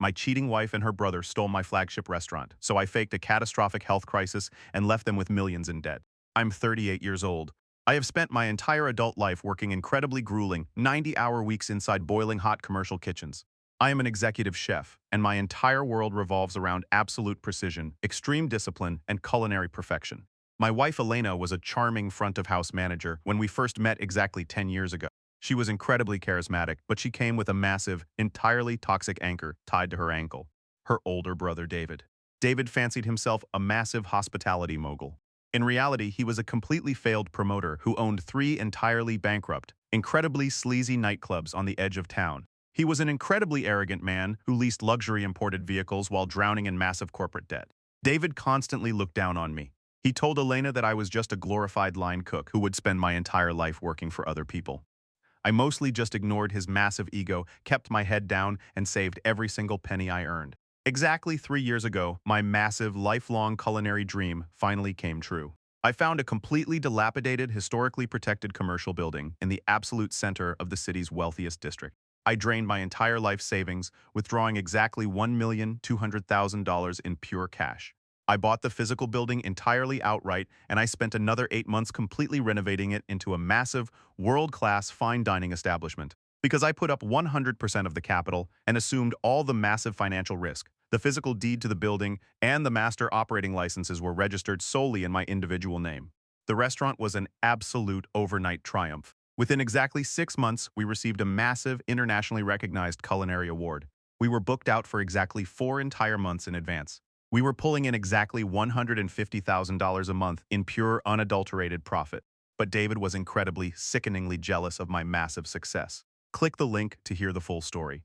My cheating wife and her brother stole my flagship restaurant, so I faked a catastrophic health crisis and left them with millions in debt. I'm 38 years old. I have spent my entire adult life working incredibly grueling, 90-hour weeks inside boiling hot commercial kitchens. I am an executive chef, and my entire world revolves around absolute precision, extreme discipline, and culinary perfection. My wife Elena was a charming front-of-house manager when we first met exactly 10 years ago. She was incredibly charismatic, but she came with a massive, entirely toxic anchor tied to her ankle. Her older brother David. David fancied himself a massive hospitality mogul. In reality, he was a completely failed promoter who owned 3 entirely bankrupt, incredibly sleazy nightclubs on the edge of town. He was an incredibly arrogant man who leased luxury imported vehicles while drowning in massive corporate debt. David constantly looked down on me. He told Elena that I was just a glorified line cook who would spend my entire life working for other people. I mostly just ignored his massive ego, kept my head down, and saved every single penny I earned. Exactly 3 years ago, my massive, lifelong culinary dream finally came true. I found a completely dilapidated, historically protected commercial building in the absolute center of the city's wealthiest district. I drained my entire life savings, withdrawing exactly $1,200,000 in pure cash. I bought the physical building entirely outright, and I spent another 8 months completely renovating it into a massive, world-class fine dining establishment. Because I put up 100% of the capital and assumed all the massive financial risk, the physical deed to the building and the master operating licenses were registered solely in my individual name. The restaurant was an absolute overnight triumph. Within exactly 6 months, we received a massive, internationally recognized culinary award. We were booked out for exactly 4 entire months in advance. We were pulling in exactly $150,000 a month in pure, unadulterated profit. But David was incredibly, sickeningly jealous of my massive success. Click the link to hear the full story.